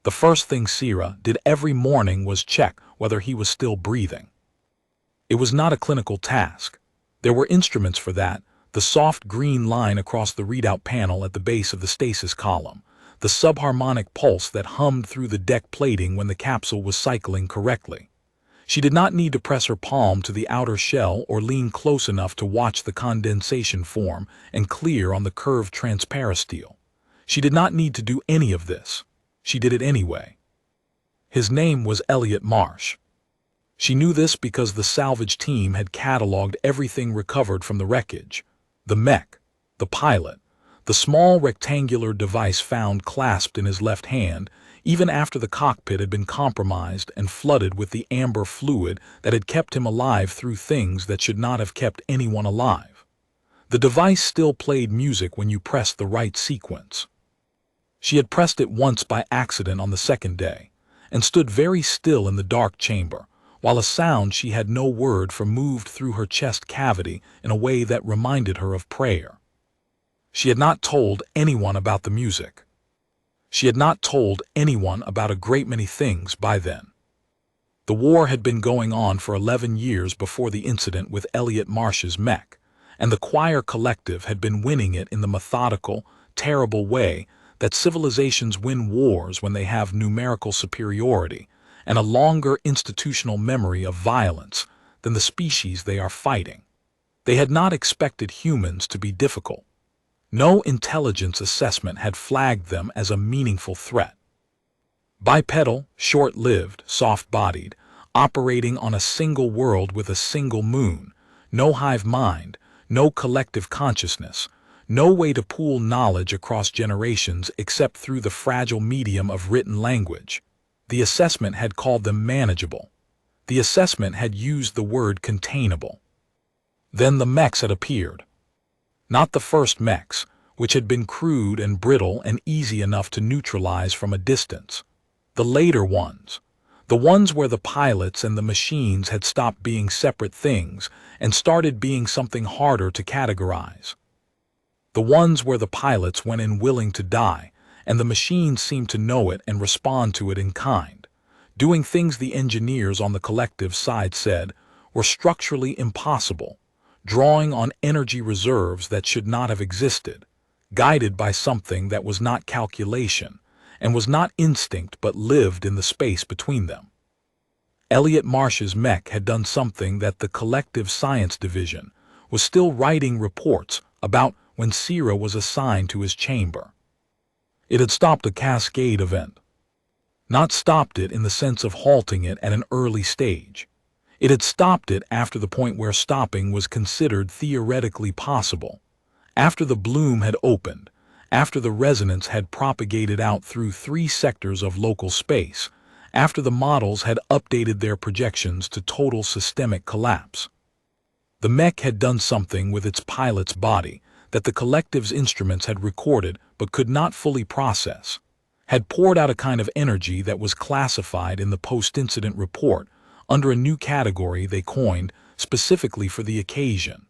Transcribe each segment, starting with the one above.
The first thing Sira did every morning was check whether he was still breathing. It was not a clinical task. There were instruments for that: the soft green line across the readout panel at the base of the stasis column, the subharmonic pulse that hummed through the deck plating when the capsule was cycling correctly. She did not need to press her palm to the outer shell or lean close enough to watch the condensation form and clear on the curved transparasteel. She did not need to do any of this. She did it anyway. His name was Elliot Marsh. She knew this because the salvage team had cataloged everything recovered from the wreckage: the mech, the pilot, the small rectangular device found clasped in his left hand, even after the cockpit had been compromised and flooded with the amber fluid that had kept him alive through things that should not have kept anyone alive. The device still played music when you pressed the right sequence. She had pressed it once by accident on the second day, and stood very still in the dark chamber, while a sound she had no word for moved through her chest cavity in a way that reminded her of prayer. She had not told anyone about the music. She had not told anyone about a great many things by then. The war had been going on for 11 years before the incident with Elliot Marsh's mech, and the choir collective had been winning it in the methodical, terrible way that civilizations win wars when they have numerical superiority and a longer institutional memory of violence than the species they are fighting. They had not expected humans to be difficult. No intelligence assessment had flagged them as a meaningful threat. Bipedal, short-lived, soft-bodied, operating on a single world with a single moon, no hive mind, no collective consciousness, no way to pool knowledge across generations except through the fragile medium of written language. The assessment had called them manageable. The assessment had used the word containable. Then the mechs had appeared. Not the first mechs, which had been crude and brittle and easy enough to neutralize from a distance. The later ones. The ones where the pilots and the machines had stopped being separate things and started being something harder to categorize. The ones where the pilots went in willing to die, and the machines seemed to know it and respond to it in kind, doing things the engineers on the collective side said were structurally impossible, drawing on energy reserves that should not have existed, guided by something that was not calculation and was not instinct but lived in the space between them. Elliot Marsh's mech had done something that the collective science division was still writing reports about when Sira was assigned to his chamber. It had stopped a cascade event. Not stopped it in the sense of halting it at an early stage. It had stopped it after the point where stopping was considered theoretically possible, after the bloom had opened, after the resonance had propagated out through 3 sectors of local space, after the models had updated their projections to total systemic collapse. The mech had done something with its pilot's body that the collective's instruments had recorded but could not fully process, had poured out a kind of energy that was classified in the post-incident report under a new category they coined specifically for the occasion,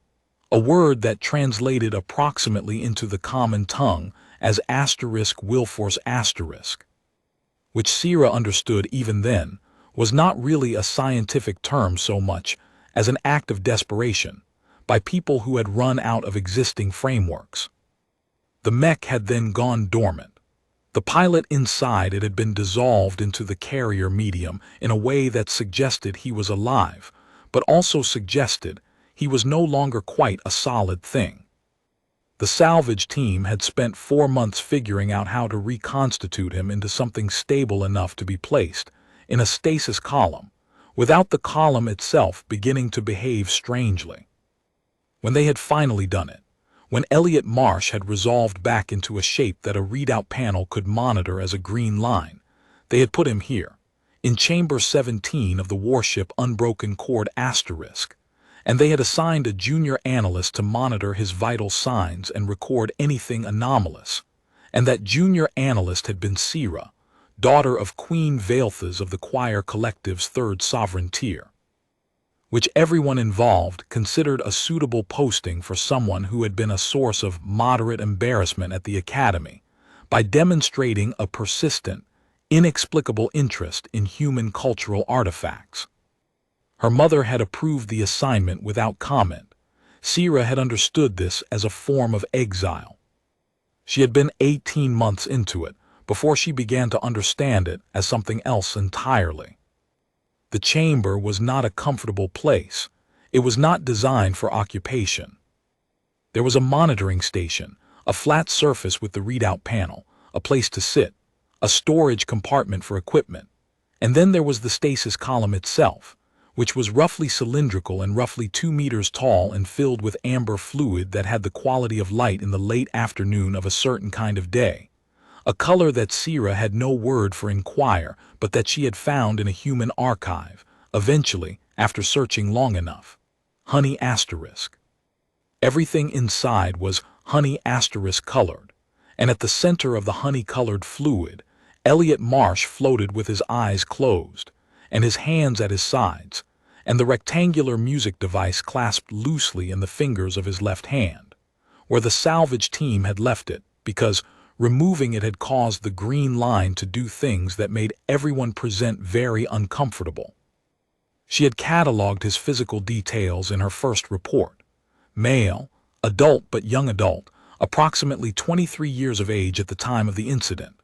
a word that translated approximately into the common tongue as *Wilforce*, which Sira understood even then was not really a scientific term so much as an act of desperation by people who had run out of existing frameworks. The mech had then gone dormant. The pilot inside it had been dissolved into the carrier medium in a way that suggested he was alive, but also suggested he was no longer quite a solid thing. The salvage team had spent 4 months figuring out how to reconstitute him into something stable enough to be placed in a stasis column, without the column itself beginning to behave strangely. When they had finally done it, when Elliot Marsh had resolved back into a shape that a readout panel could monitor as a green line, they had put him here, in Chamber 17 of the warship Unbroken Chord *, and they had assigned a junior analyst to monitor his vital signs and record anything anomalous, and that junior analyst had been Sira, daughter of Queen Vaelthas of the choir collective's 3rd sovereign tier, which everyone involved considered a suitable posting for someone who had been a source of moderate embarrassment at the academy by demonstrating a persistent, inexplicable interest in human cultural artifacts. Her mother had approved the assignment without comment. Sira had understood this as a form of exile. She had been 18 months into it before she began to understand it as something else entirely. The chamber was not a comfortable place. It was not designed for occupation. There was a monitoring station, a flat surface with the readout panel, a place to sit, a storage compartment for equipment, and then there was the stasis column itself, which was roughly cylindrical and roughly 2 meters tall and filled with amber fluid that had the quality of light in the late afternoon of a certain kind of day, a color that Sira had no word for inquire, but that she had found in a human archive, eventually, after searching long enough. Honey asterisk. Everything inside was honey asterisk colored, and at the center of the honey-colored fluid, Elliot Marsh floated with his eyes closed, and his hands at his sides, and the rectangular music device clasped loosely in the fingers of his left hand, where the salvage team had left it, because removing it had caused the green line to do things that made everyone present very uncomfortable. She had cataloged his physical details in her first report. Male, adult but young adult, approximately 23 years of age at the time of the incident.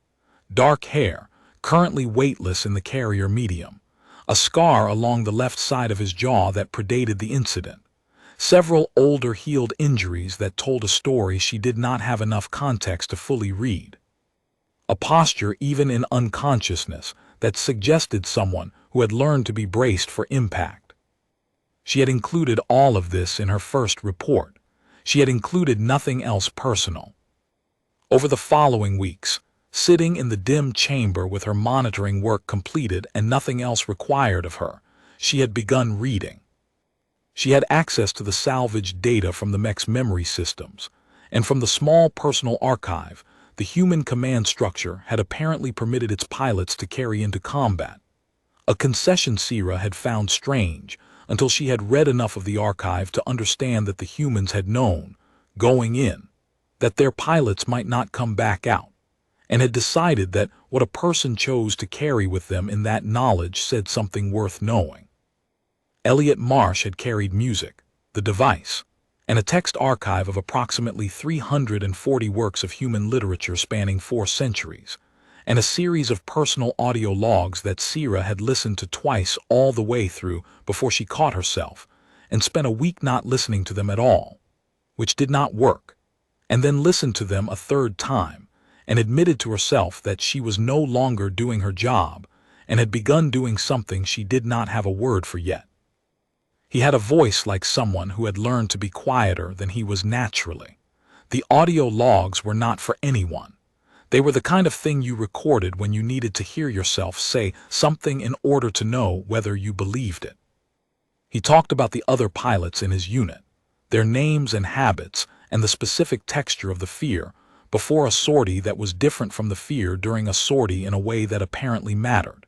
Dark hair, currently weightless in the carrier medium. A scar along the left side of his jaw that predated the incident. Several older healed injuries that told a story she did not have enough context to fully read. A posture even in unconsciousness that suggested someone who had learned to be braced for impact. She had included all of this in her first report. She had included nothing else personal. Over the following weeks, sitting in the dim chamber with her monitoring work completed and nothing else required of her, she had begun reading. She had access to the salvaged data from the mech's memory systems, and from the small personal archive, the human command structure had apparently permitted its pilots to carry into combat. A concession Sira had found strange until she had read enough of the archive to understand that the humans had known, going in, that their pilots might not come back out, and had decided that what a person chose to carry with them in that knowledge said something worth knowing. Elliot Marsh had carried music, the device, and a text archive of approximately 340 works of human literature spanning 4 centuries, and a series of personal audio logs that Sira had listened to twice all the way through before she caught herself, and spent a week not listening to them at all, which did not work, and then listened to them a third time, and admitted to herself that she was no longer doing her job and had begun doing something she did not have a word for yet. He had a voice like someone who had learned to be quieter than he was naturally. The audio logs were not for anyone. They were the kind of thing you recorded when you needed to hear yourself say something in order to know whether you believed it. He talked about the other pilots in his unit, their names and habits, and the specific texture of the fear, before a sortie that was different from the fear during a sortie in a way that apparently mattered.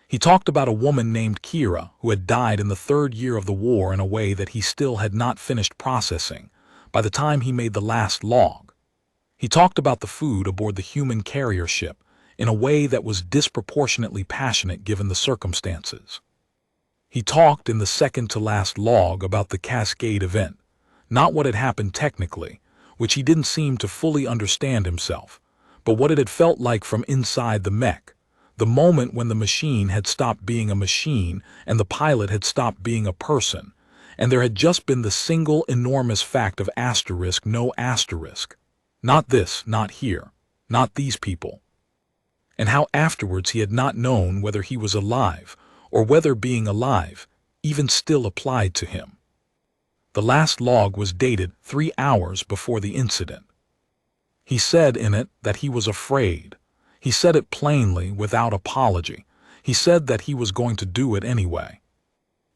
He talked about a woman named Kira who had died in the 3rd year of the war in a way that he still had not finished processing by the time he made the last log. He talked about the food aboard the human carrier ship in a way that was disproportionately passionate given the circumstances. He talked in the second-to-last log about the Cascade event, not what had happened technically, which he didn't seem to fully understand himself, but what it had felt like from inside the mech, the moment when the machine had stopped being a machine and the pilot had stopped being a person, and there had just been the single enormous fact of asterisk, no asterisk. Not this, not here, not these people. And how afterwards he had not known whether he was alive, or whether being alive even still applied to him. The last log was dated 3 hours before the incident. He said in it that he was afraid. He said it plainly, without apology. He said that he was going to do it anyway.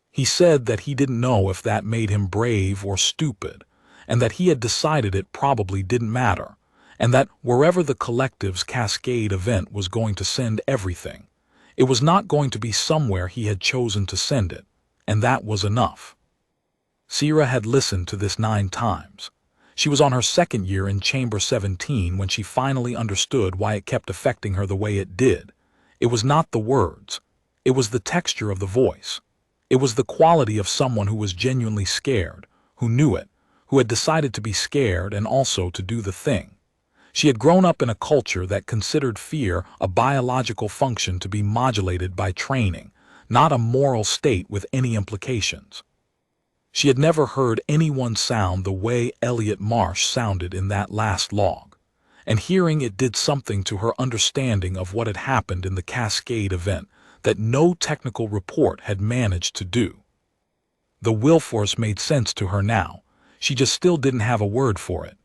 He said that he didn't know if that made him brave or stupid, and that he had decided it probably didn't matter, and that wherever the collective's Cascade event was going to send everything, it was not going to be somewhere he had chosen to send it, and that was enough. Sira had listened to this 9 times. She was on her 2nd year in Chamber 17 when she finally understood why it kept affecting her the way it did. It was not the words. It was the texture of the voice. It was the quality of someone who was genuinely scared, who knew it, who had decided to be scared and also to do the thing. She had grown up in a culture that considered fear a biological function to be modulated by training, not a moral state with any implications. She had never heard anyone sound the way Elliot Marsh sounded in that last log, and hearing it did something to her understanding of what had happened in the Cascade event that no technical report had managed to do. The will force made sense to her now. She just still didn't have a word for it.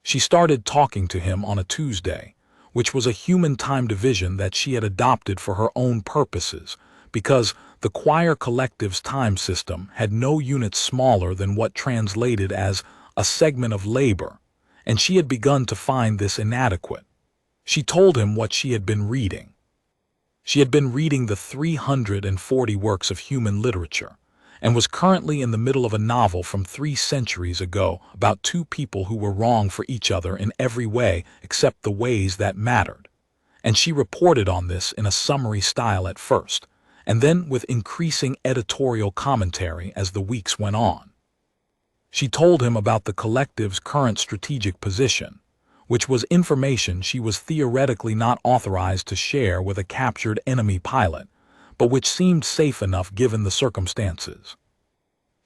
She started talking to him on a Tuesday, which was a human time division that she had adopted for her own purposes, because the choir collective's time system had no unit smaller than what translated as a segment of labor, and she had begun to find this inadequate. She told him what she had been reading. She had been reading the 340 works of human literature, and was currently in the middle of a novel from 3 centuries ago about 2 people who were wrong for each other in every way except the ways that mattered. And she reported on this in a summary style at first, and then with increasing editorial commentary as the weeks went on. She told him about the collective's current strategic position, which was information she was theoretically not authorized to share with a captured enemy pilot, but which seemed safe enough given the circumstances.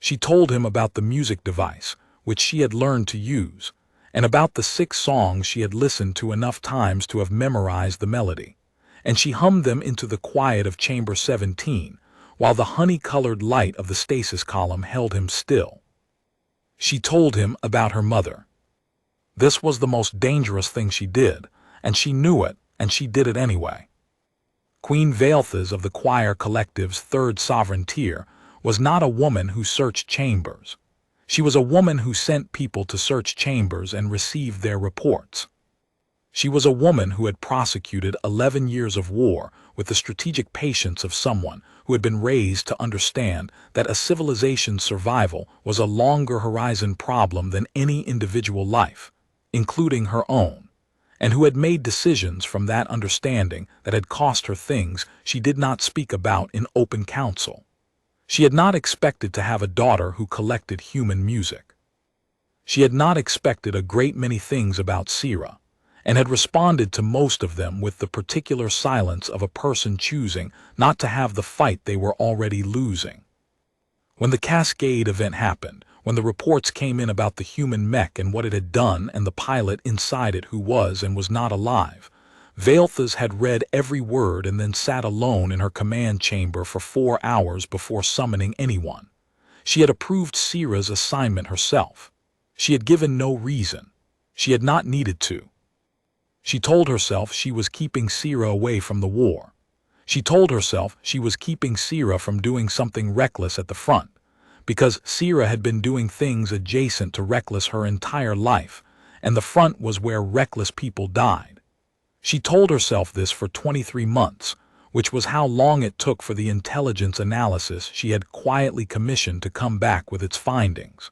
She told him about the music device, which she had learned to use, and about the 6 songs she had listened to enough times to have memorized the melody, and she hummed them into the quiet of Chamber 17, while the honey-colored light of the stasis column held him still. She told him about her mother. This was the most dangerous thing she did, and she knew it, and she did it anyway. Queen Vaelthas of the choir collective's 3rd sovereign tier was not a woman who searched chambers. She was a woman who sent people to search chambers and received their reports. She was a woman who had prosecuted 11 years of war with the strategic patience of someone who had been raised to understand that a civilization's survival was a longer horizon problem than any individual life, including her own, and who had made decisions from that understanding that had cost her things she did not speak about in open council. She had not expected to have a daughter who collected human music. She had not expected a great many things about Sira, and had responded to most of them with the particular silence of a person choosing not to have the fight they were already losing. When the Cascade event happened, when the reports came in about the human mech and what it had done and the pilot inside it who was and was not alive, Vaelthas had read every word and then sat alone in her command chamber for 4 hours before summoning anyone. She had approved Sira's assignment herself. She had given no reason. She had not needed to. She told herself she was keeping Sira away from the war. She told herself she was keeping Sira from doing something reckless at the front, because Sira had been doing things adjacent to reckless her entire life, and the front was where reckless people died. She told herself this for 23 months, which was how long it took for the intelligence analysis she had quietly commissioned to come back with its findings.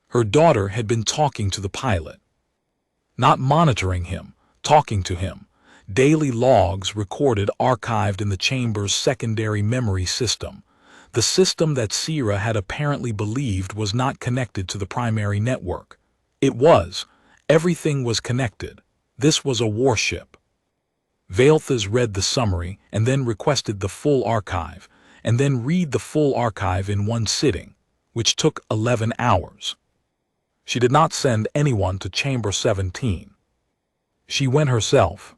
Her daughter had been talking to the pilot. Not monitoring him, talking to him. Daily logs recorded archived in the chamber's secondary memory system, the system that Sira had apparently believed was not connected to the primary network. It was. Everything was connected. This was a warship. Vaelthas read the summary and then requested the full archive, and then read the full archive in one sitting, which took 11 hours. She did not send anyone to Chamber 17. She went herself.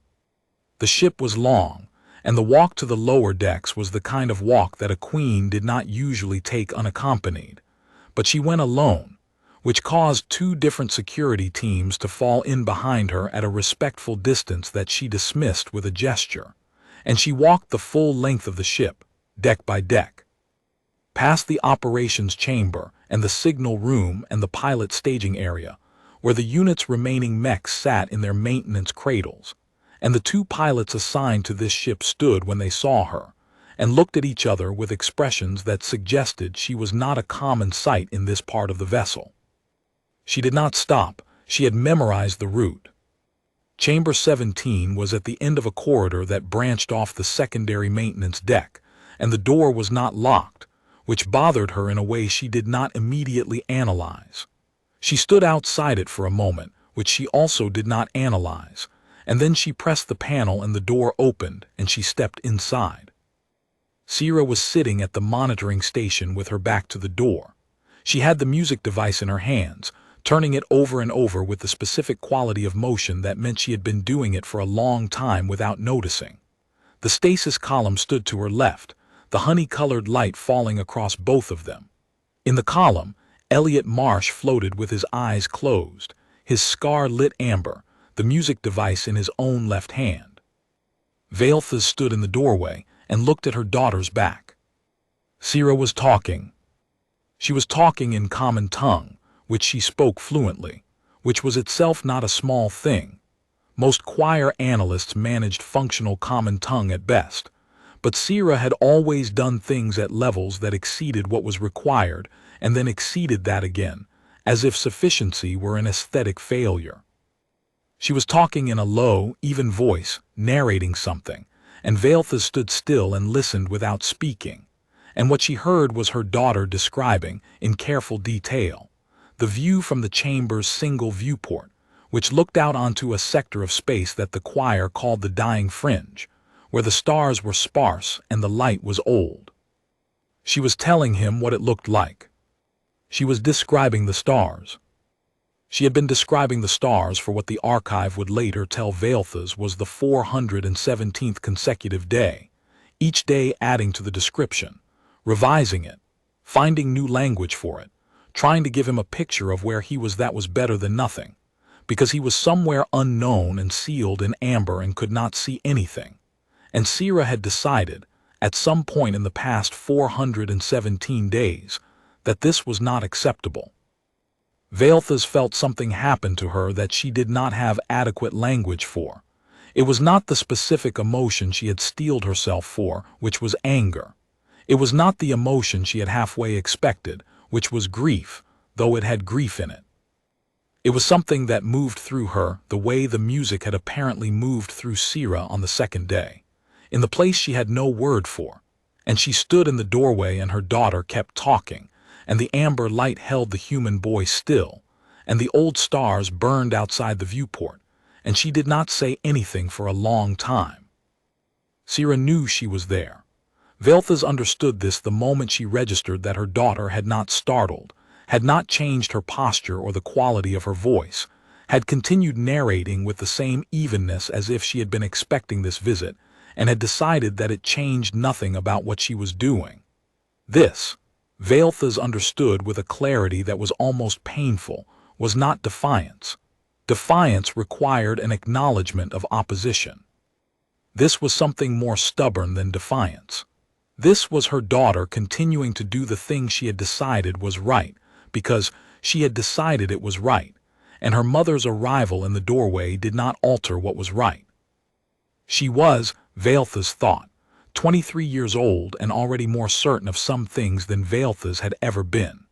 The ship was long, and the walk to the lower decks was the kind of walk that a queen did not usually take unaccompanied. But she went alone, which caused 2 different security teams to fall in behind her at a respectful distance that she dismissed with a gesture, and she walked the full length of the ship, deck by deck. Past the operations chamber and the signal room and the pilot staging area, where the unit's remaining mechs sat in their maintenance cradles, and the 2 pilots assigned to this ship stood when they saw her, and looked at each other with expressions that suggested she was not a common sight in this part of the vessel. She did not stop. She had memorized the route. Chamber 17 was at the end of a corridor that branched off the secondary maintenance deck, and the door was not locked, which bothered her in a way she did not immediately analyze. She stood outside it for a moment, which she also did not analyze, and then she pressed the panel and the door opened and she stepped inside. Sierra was sitting at the monitoring station with her back to the door. She had the music device in her hands, turning it over and over with the specific quality of motion that meant she had been doing it for a long time without noticing. The stasis column stood to her left, the honey-colored light falling across both of them. In the column, Elliot Marsh floated with his eyes closed, his scar lit amber, the music device in his own left hand. Veilthas stood in the doorway and looked at her daughter's back. Sierra was talking. She was talking in common tongue, which she spoke fluently, which was itself not a small thing. Most choir analysts managed functional common tongue at best, but Sierra had always done things at levels that exceeded what was required and then exceeded that again, as if sufficiency were an aesthetic failure. She was talking in a low, even voice, narrating something, and Veilthas stood still and listened without speaking, and what she heard was her daughter describing, in careful detail, the view from the chamber's single viewport, which looked out onto a sector of space that the choir called the dying fringe, where the stars were sparse and the light was old. She was telling him what it looked like. She was describing the stars. She had been describing the stars for what the archive would later tell Veilthas was the 417th consecutive day, each day adding to the description, revising it, finding new language for it, trying to give him a picture of where he was that was better than nothing, because he was somewhere unknown and sealed in amber and could not see anything. And Sierra had decided, at some point in the past 417 days, that this was not acceptable. Veilthas felt something happen to her that she did not have adequate language for. It was not the specific emotion she had steeled herself for, which was anger. It was not the emotion she had halfway expected, which was grief, though it had grief in it. It was something that moved through her the way the music had apparently moved through Sierra on the second day, in the place she had no word for, and she stood in the doorway and her daughter kept talking, and the amber light held the human boy still, and the old stars burned outside the viewport, and she did not say anything for a long time. Sierra knew she was there. Veilthas understood this the moment she registered that her daughter had not startled, had not changed her posture or the quality of her voice, had continued narrating with the same evenness as if she had been expecting this visit, and had decided that it changed nothing about what she was doing. This, Veilthas understood with a clarity that was almost painful, was not defiance. Defiance required an acknowledgement of opposition. This was something more stubborn than defiance. This was her daughter continuing to do the thing she had decided was right, because she had decided it was right, and her mother's arrival in the doorway did not alter what was right. She was, Veilthas thought, 23 years old and already more certain of some things than Veilthas had ever been.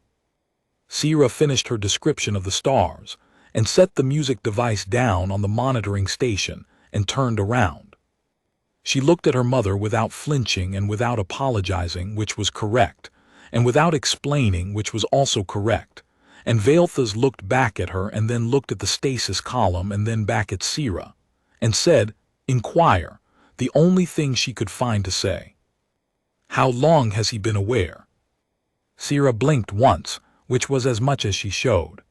Sierra finished her description of the stars and set the music device down on the monitoring station and turned around. She looked at her mother without flinching and without apologizing, which was correct, and without explaining, which was also correct, and Veilthas looked back at her and then looked at the stasis column and then back at Sierra, and said, "Inquire," the only thing she could find to say. "How long has he been aware?" Sierra blinked once, which was as much as she showed.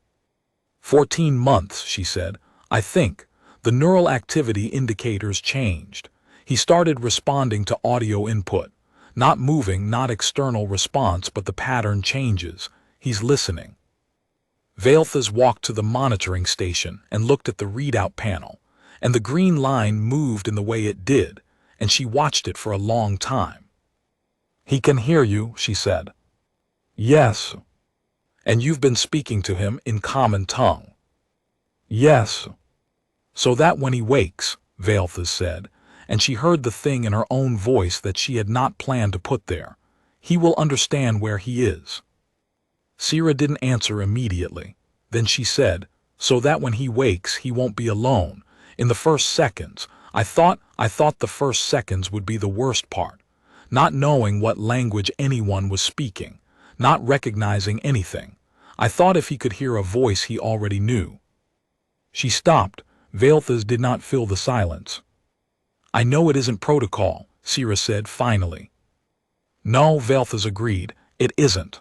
14 months, she said. "I think. The neural activity indicators changed. He started responding to audio input. Not moving, not external response, but the pattern changes. He's listening." Veilthas walked to the monitoring station and looked at the readout panel, and the green line moved in the way it did, and she watched it for a long time. "He can hear you," she said. "Yes." "And you've been speaking to him in common tongue?" "Yes." "So that when he wakes," Veilthas said, and she heard the thing in her own voice that she had not planned to put there, "he will understand where he is." Sierra didn't answer immediately. Then she said, "So that when he wakes he won't be alone. In the first seconds, I thought the first seconds would be the worst part, not knowing what language anyone was speaking, not recognizing anything. I thought if he could hear a voice he already knew. She stopped. Veilthas did not fill the silence. I know it isn't protocol, Sira said finally. No, Veilthas agreed, it isn't.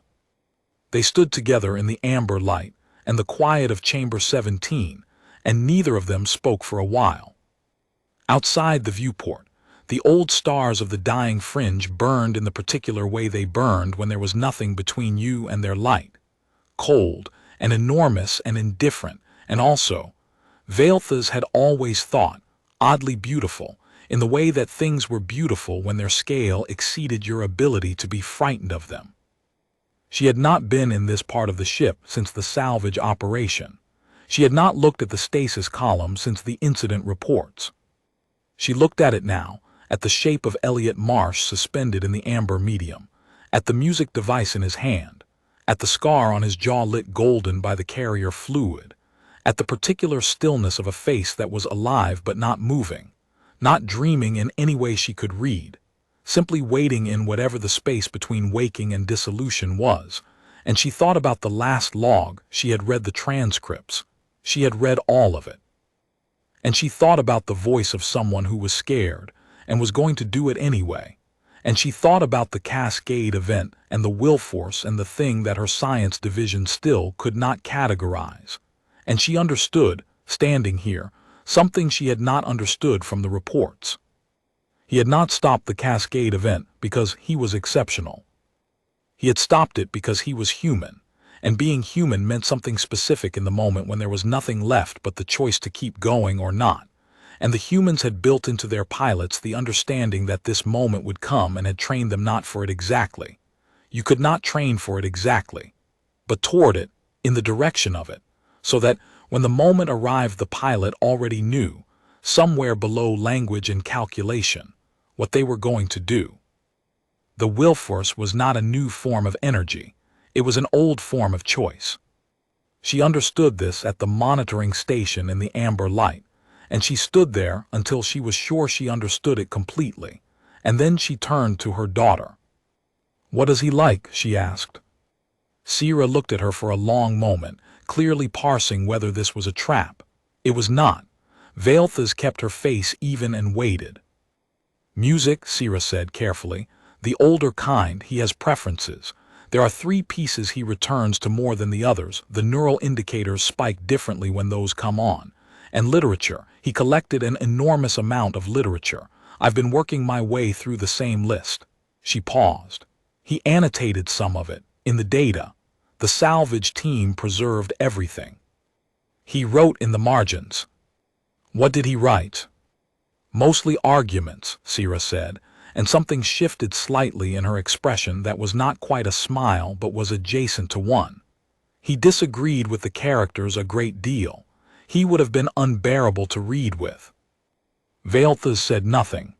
They stood together in the amber light and the quiet of Chamber 17, and neither of them spoke for a while. Outside the viewport, the old stars of the dying fringe burned in the particular way they burned when there was nothing between you and their light. Cold and enormous and indifferent, and also, Veilthas had always thought, oddly beautiful, in the way that things were beautiful when their scale exceeded your ability to be frightened of them. She had not been in this part of the ship since the salvage operation. She had not looked at the stasis column since the incident reports. She looked at it now, at the shape of Elliot Marsh suspended in the amber medium, at the music device in his hand, at the scar on his jaw lit golden by the carrier fluid, at the particular stillness of a face that was alive but not moving, not dreaming in any way she could read, simply waiting in whatever the space between waking and dissolution was, and she thought about the last log. She had read the transcripts. She had read all of it. And she thought about the voice of someone who was scared and was going to do it anyway. And she thought about the Cascade event and the will force and the thing that her science division still could not categorize. And she understood, standing here, something she had not understood from the reports. He had not stopped the Cascade event because he was exceptional. He had stopped it because he was human, and being human meant something specific in the moment when there was nothing left but the choice to keep going or not. And the humans had built into their pilots the understanding that this moment would come and had trained them not for it exactly. You could not train for it exactly, but toward it, in the direction of it, so that when the moment arrived the pilot already knew, somewhere below language and calculation, what they were going to do. The will force was not a new form of energy, it was an old form of choice. She understood this at the monitoring station in the amber light, and she stood there until she was sure she understood it completely, and then she turned to her daughter. "What is he like?" she asked. Sira looked at her for a long moment, clearly parsing whether this was a trap. It was not. Veilthas kept her face even and waited. "Music," Sira said carefully. "The older kind, he has preferences. There are 3 pieces he returns to more than the others. The neural indicators spike differently when those come on. And literature, he collected an enormous amount of literature. I've been working my way through the same list." She paused. "He annotated some of it, in the data. The salvage team preserved everything. He wrote in the margins." "What did he write?" "Mostly arguments," Sira said, and something shifted slightly in her expression that was not quite a smile but was adjacent to one. "He disagreed with the characters a great deal. He would have been unbearable to read with." Veilthas said nothing.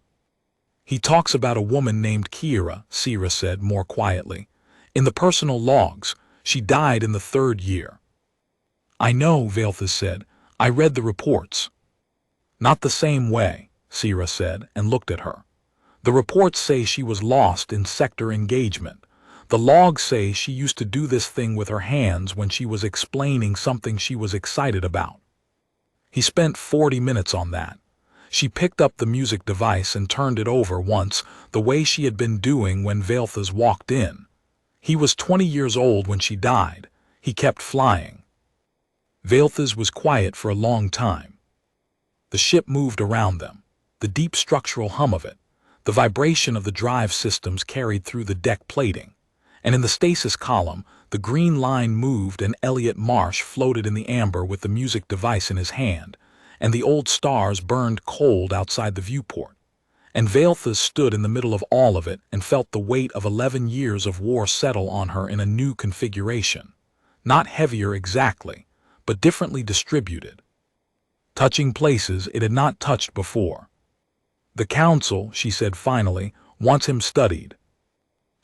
"He talks about a woman named Kira," Sira said more quietly. "In the personal logs, she died in the 3rd year." "I know," Veilthas said. "I read the reports." "Not the same way," Sira said, and looked at her. "The reports say she was lost in sector engagement. The logs say she used to do this thing with her hands when she was explaining something she was excited about. He spent 40 minutes on that. She picked up the music device and turned it over once, the way she had been doing when Veilthas walked in. He was 20 years old when she died. He kept flying." Veilthas was quiet for a long time. The ship moved around them, the deep structural hum of it, the vibration of the drive systems carried through the deck plating, and in the stasis column, the green line moved and Elliot Marsh floated in the amber with the music device in his hand, and the old stars burned cold outside the viewport. And Veilthas stood in the middle of all of it and felt the weight of 11 years of war settle on her in a new configuration. Not heavier exactly, but differently distributed. Touching places it had not touched before. "The council," she said finally, "wants him studied."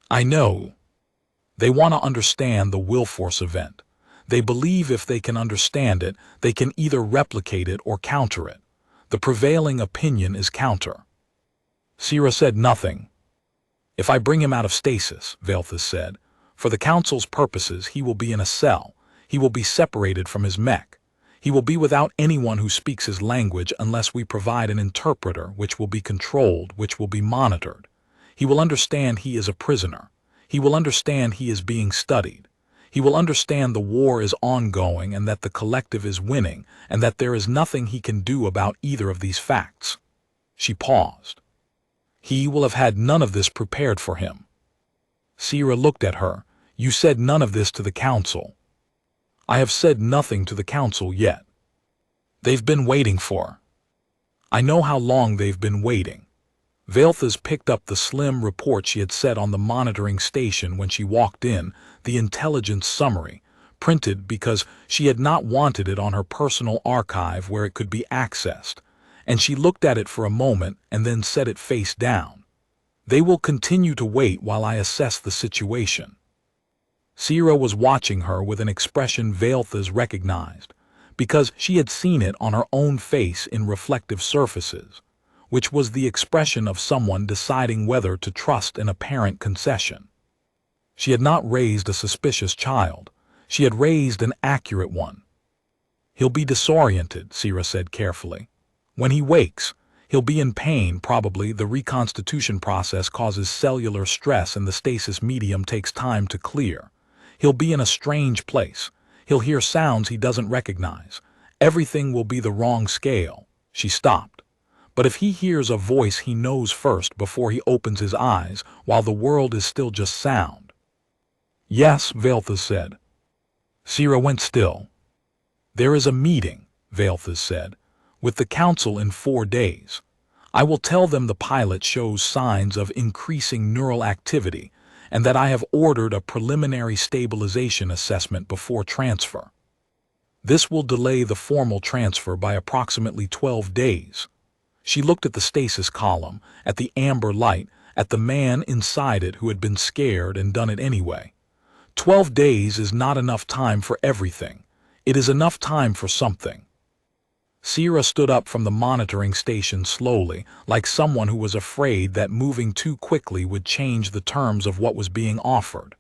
"I know. They want to understand the Willforce event. They believe if they can understand it, they can either replicate it or counter it. The prevailing opinion is counter. Sira said nothing. If I bring him out of stasis, Velthus said, for the council's purposes he will be in a cell. He will be separated from his mech. He will be without anyone who speaks his language unless we provide an interpreter which will be controlled, which will be monitored. He will understand he is a prisoner. He will understand he is being studied. He will understand the war is ongoing and that the collective is winning and that there is nothing he can do about either of these facts. She paused. He will have had none of this prepared for him. Sira looked at her. You said none of this to the council. I have said nothing to the council yet. They've been waiting for. I know how long they've been waiting. Velthus picked up the slim report she had set on the monitoring station when she walked in, the intelligence summary, printed because she had not wanted it on her personal archive where it could be accessed, and she looked at it for a moment and then set it face down. They will continue to wait while I assess the situation. Sira was watching her with an expression Velthus recognized, because she had seen it on her own face in reflective surfaces, which was the expression of someone deciding whether to trust an apparent concession. She had not raised a suspicious child. She had raised an accurate one. He'll be disoriented, Sira said carefully. When he wakes, he'll be in pain. Probably the reconstitution process causes cellular stress and the stasis medium takes time to clear. He'll be in a strange place. He'll hear sounds he doesn't recognize. Everything will be the wrong scale. She stopped. But if he hears a voice he knows first before he opens his eyes, while the world is still just sound. Yes, Velthus said. Sira went still. There is a meeting, Velthus said, with the council in 4 days. I will tell them the pilot shows signs of increasing neural activity and that I have ordered a preliminary stabilization assessment before transfer. This will delay the formal transfer by approximately 12 days. She looked at the stasis column, at the amber light, at the man inside it who had been scared and done it anyway. 12 days is not enough time for everything. It is enough time for something. Sira stood up from the monitoring station slowly, like someone who was afraid that moving too quickly would change the terms of what was being offered.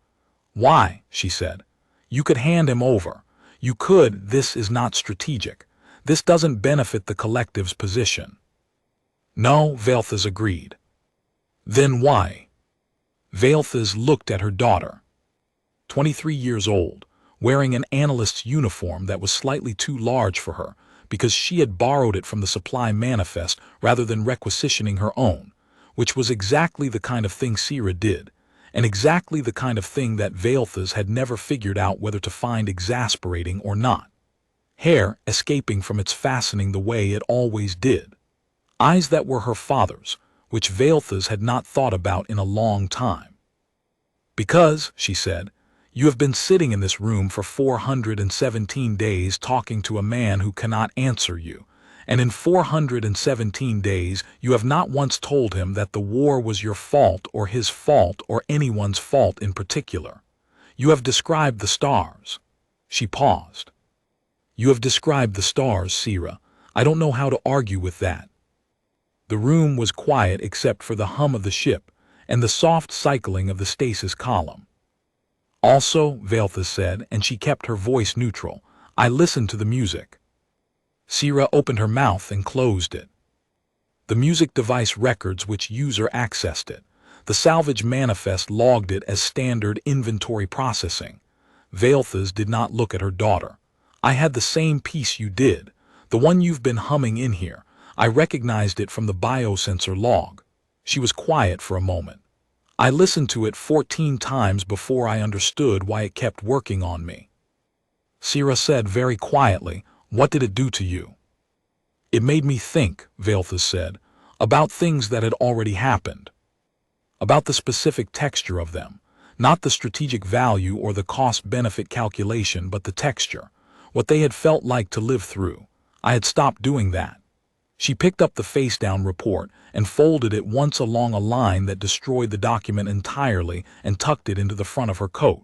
Why? She said. You could hand him over. You could. This is not strategic. This doesn't benefit the collective's position. No, Velthus agreed. Then why? Velthus looked at her daughter. 23 years old, wearing an analyst's uniform that was slightly too large for her, because she had borrowed it from the supply manifest rather than requisitioning her own, which was exactly the kind of thing Sira did, and exactly the kind of thing that Velthus had never figured out whether to find exasperating or not. Hair escaping from its fastening the way it always did. Eyes that were her father's, which Velthus had not thought about in a long time. Because, she said, you have been sitting in this room for 417 days talking to a man who cannot answer you, and in 417 days you have not once told him that the war was your fault or his fault or anyone's fault in particular. You have described the stars. She paused. You have described the stars, Sira. I don't know how to argue with that. The room was quiet except for the hum of the ship and the soft cycling of the stasis column. Also, Velthus said, and she kept her voice neutral, I listened to the music. Sira opened her mouth and closed it. The music device records which user accessed it. The salvage manifest logged it as standard inventory processing. Velthus did not look at her daughter. I had the same piece you did, the one you've been humming in here. I recognized it from the biosensor log. She was quiet for a moment. I listened to it 14 times before I understood why it kept working on me. Sira said very quietly, what did it do to you? It made me think, Velthus said, about things that had already happened. About the specific texture of them, not the strategic value or the cost-benefit calculation, but the texture, what they had felt like to live through. I had stopped doing that. She picked up the face-down report and folded it once along a line that destroyed the document entirely and tucked it into the front of her coat.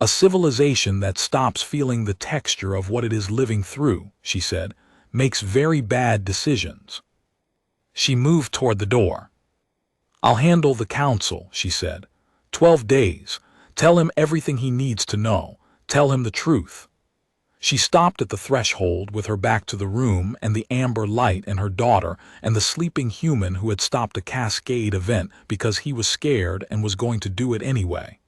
A civilization that stops feeling the texture of what it is living through, she said, makes very bad decisions. She moved toward the door. "I'll handle the council," she said. 12 days. Tell him everything he needs to know. Tell him the truth." She stopped at the threshold with her back to the room and the amber light and her daughter and the sleeping human who had stopped a cascade event because he was scared and was going to do it anyway.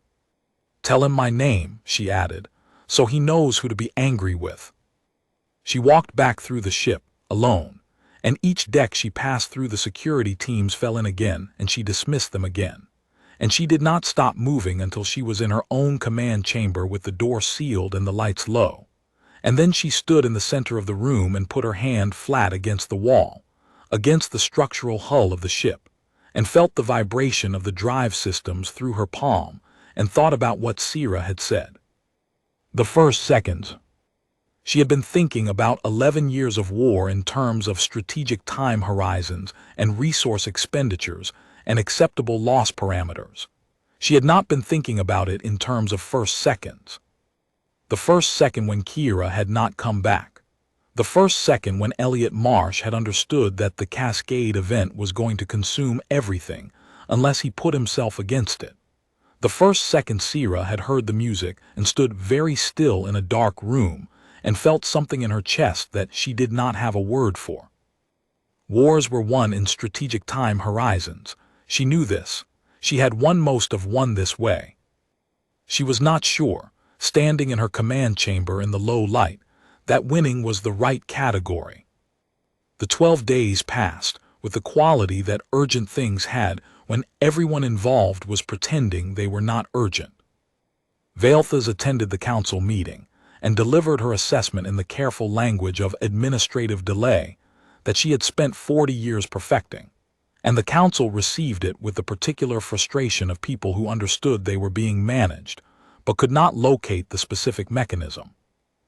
"Tell him my name," she added, "so he knows who to be angry with." She walked back through the ship, alone, and each deck she passed through the security teams fell in again and she dismissed them again. And she did not stop moving until she was in her own command chamber with the door sealed and the lights low. And then she stood in the center of the room and put her hand flat against the wall, against the structural hull of the ship, and felt the vibration of the drive systems through her palm and thought about what Sira had said. The first seconds. She had been thinking about 11 years of war in terms of strategic time horizons and resource expenditures and acceptable loss parameters. She had not been thinking about it in terms of first seconds. The first second when Kira had not come back. The first second when Elliot Marsh had understood that the Cascade event was going to consume everything unless he put himself against it. The first second Sira had heard the music and stood very still in a dark room and felt something in her chest that she did not have a word for. Wars were won in strategic time horizons. She knew this. She had won most of one this way. She was not sure, standing in her command chamber in the low light, that winning was the right category. The 12 days passed with the quality that urgent things had when everyone involved was pretending they were not urgent. Valthas attended the council meeting and delivered her assessment in the careful language of administrative delay that she had spent 40 years perfecting, and the council received it with the particular frustration of people who understood they were being managed, but could not locate the specific mechanism.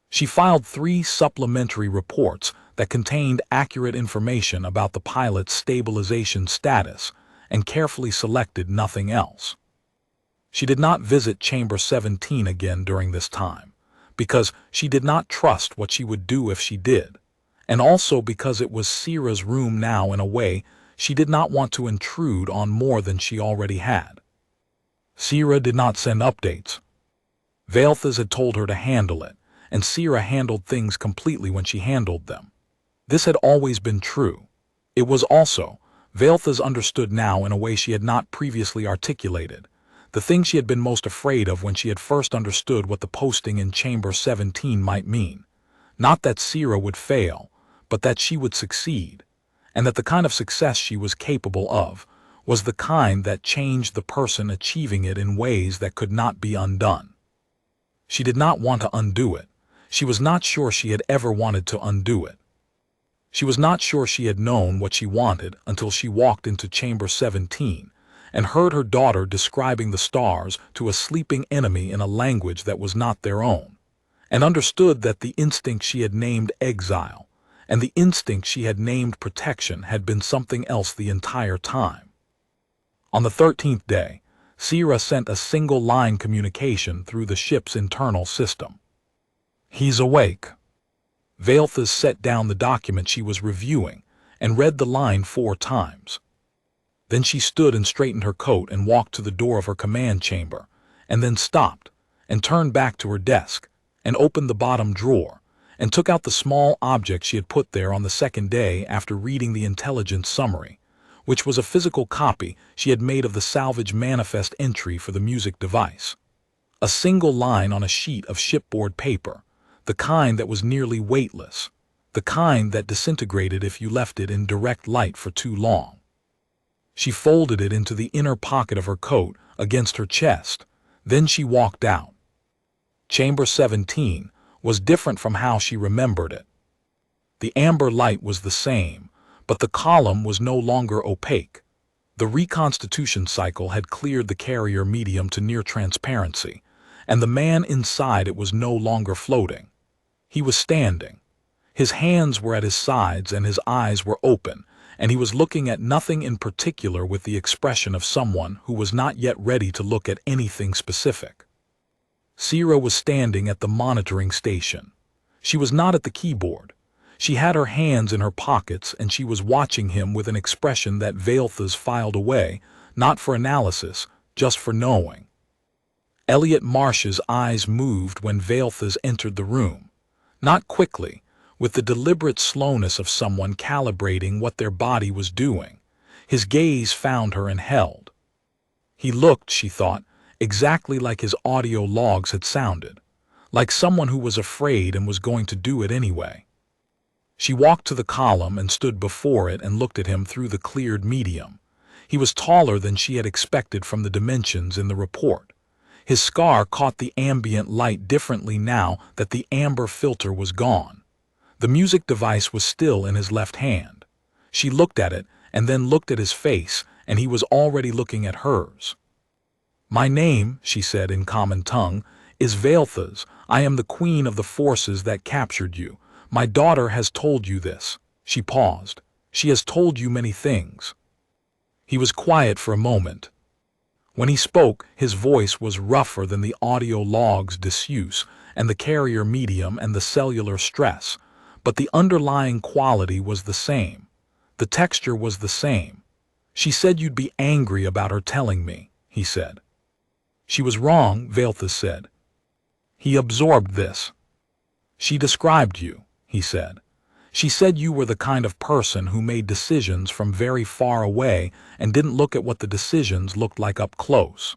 She filed 3 supplementary reports that contained accurate information about the pilot's stabilization status and carefully selected nothing else. She did not visit Chamber 17 again during this time, because she did not trust what she would do if she did, and also because it was Sira's room now in a way she did not want to intrude on more than she already had. Sira did not send updates. Valthas had told her to handle it, and Sira handled things completely when she handled them. This had always been true. It was also, Valthas understood now in a way she had not previously articulated, the thing she had been most afraid of when she had first understood what the posting in Chamber 17 might mean. Not that Sira would fail, but that she would succeed, and that the kind of success she was capable of was the kind that changed the person achieving it in ways that could not be undone. She did not want to undo it. She was not sure she had ever wanted to undo it. She was not sure she had known what she wanted until she walked into Chamber 17 and heard her daughter describing the stars to a sleeping enemy in a language that was not their own, and understood that the instinct she had named exile and the instinct she had named protection had been something else the entire time. On the 13th day, Sira sent a single-line communication through the ship's internal system. "He's awake." Valthas set down the document she was reviewing and read the line 4 times. Then she stood and straightened her coat and walked to the door of her command chamber, and then stopped and turned back to her desk and opened the bottom drawer and took out the small object she had put there on the second day after reading the intelligence summary, which was a physical copy she had made of the salvage manifest entry for the music device. A single line on a sheet of shipboard paper, the kind that was nearly weightless, the kind that disintegrated if you left it in direct light for too long. She folded it into the inner pocket of her coat against her chest, then she walked out. Chamber 17 was different from how she remembered it. The amber light was the same, but the column was no longer opaque. The reconstitution cycle had cleared the carrier medium to near transparency, and the man inside it was no longer floating. He was standing. His hands were at his sides and his eyes were open, and he was looking at nothing in particular with the expression of someone who was not yet ready to look at anything specific. Sira was standing at the monitoring station. She was not at the keyboard. She had her hands in her pockets and she was watching him with an expression that Veilthas filed away, not for analysis, just for knowing. Elliot Marsh's eyes moved when Veilthas entered the room. Not quickly, with the deliberate slowness of someone calibrating what their body was doing. His gaze found her and held. He looked, she thought, exactly like his audio logs had sounded, like someone who was afraid and was going to do it anyway. She walked to the column and stood before it and looked at him through the cleared medium. He was taller than she had expected from the dimensions in the report. His scar caught the ambient light differently now that the amber filter was gone. The music device was still in his left hand. She looked at it and then looked at his face, and he was already looking at hers. "My name," she said in common tongue, "is Veilthas. I am the queen of the forces that captured you. My daughter has told you this." She paused. "She has told you many things." He was quiet for a moment. When he spoke, his voice was rougher than the audio log's disuse and the carrier medium and the cellular stress, but the underlying quality was the same. The texture was the same. "She said you'd be angry about her telling me," he said. "She was wrong," Veilthas said. He absorbed this. "She described you," he said. "She said you were the kind of person who made decisions from very far away and didn't look at what the decisions looked like up close."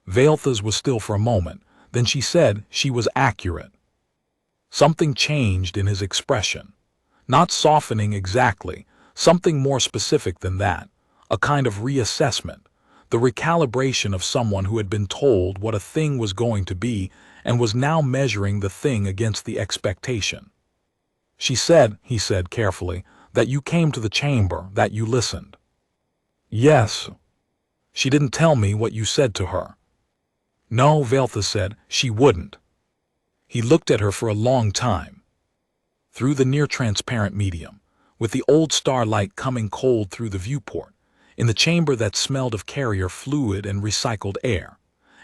Veilthas was still for a moment. Then she said she was accurate. Something changed in his expression. Not softening exactly, something more specific than that. A kind of reassessment. The recalibration of someone who had been told what a thing was going to be and was now measuring the thing against the expectation. "She said," he said carefully, "that you came to the chamber, that you listened." "Yes." "She didn't tell me what you said to her." "No," Veilthas said, "she wouldn't." He looked at her for a long time. Through the near-transparent medium, with the old starlight coming cold through the viewport, in the chamber that smelled of carrier fluid and recycled air,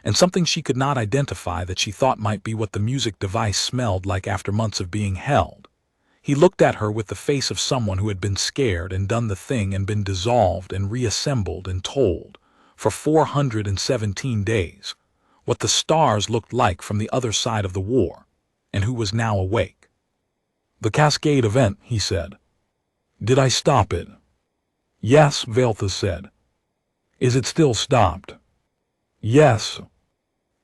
and something she could not identify that she thought might be what the music device smelled like after months of being held. He looked at her with the face of someone who had been scared and done the thing and been dissolved and reassembled and told, for 417 days, what the stars looked like from the other side of the war, and who was now awake. "The Cascade event," he said. "Did I stop it?" "Yes," Veilthas said. "Is it still stopped?" "Yes."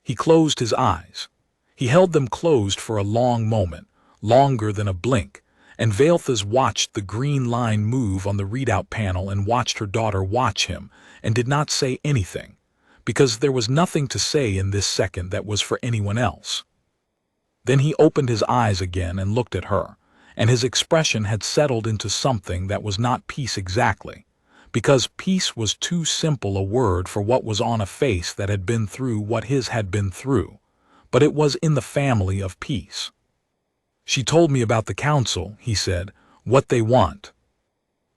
He closed his eyes. He held them closed for a long moment, longer than a blink, and Veilthas watched the green line move on the readout panel and watched her daughter watch him and did not say anything, because there was nothing to say in this second that was for anyone else. Then he opened his eyes again and looked at her, and his expression had settled into something that was not peace exactly, because peace was too simple a word for what was on a face that had been through what his had been through, but it was in the family of peace. "She told me about the council," he said, "what they want."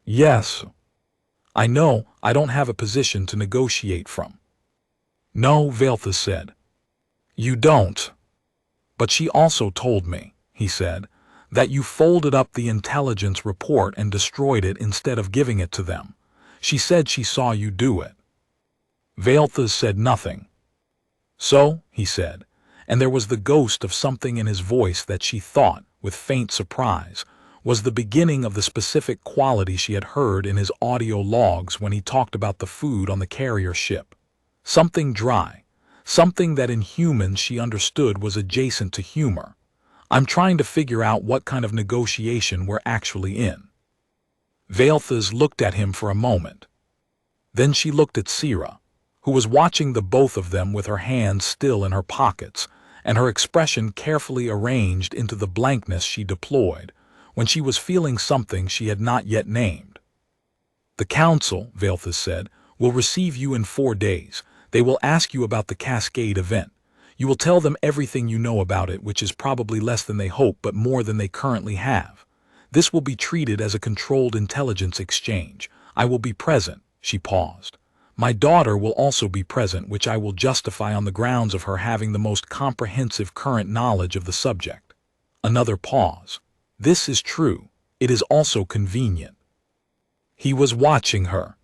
"Yes." "I know I don't have a position to negotiate from." "No," Veilthas said. "You don't. But she also told me," he said, "that you folded up the intelligence report and destroyed it instead of giving it to them. She said she saw you do it." Veilthas said nothing. "So," he said, and there was the ghost of something in his voice that she thought, with faint surprise, was the beginning of the specific quality she had heard in his audio logs when he talked about the food on the carrier ship. Something dry, something that in humans she understood was adjacent to humor. "I'm trying to figure out what kind of negotiation we're actually in." Veilthas looked at him for a moment. Then she looked at Sira, who was watching the both of them with her hands still in her pockets, and her expression carefully arranged into the blankness she deployed, when she was feeling something she had not yet named. "The council," Veilthas said, "will receive you in 4 days. They will ask you about the Cascade event. You will tell them everything you know about it, which is probably less than they hope but more than they currently have. This will be treated as a controlled intelligence exchange. I will be present." She paused. "My daughter will also be present, which I will justify on the grounds of her having the most comprehensive current knowledge of the subject." Another pause. This is true. It is also convenient. He was watching her.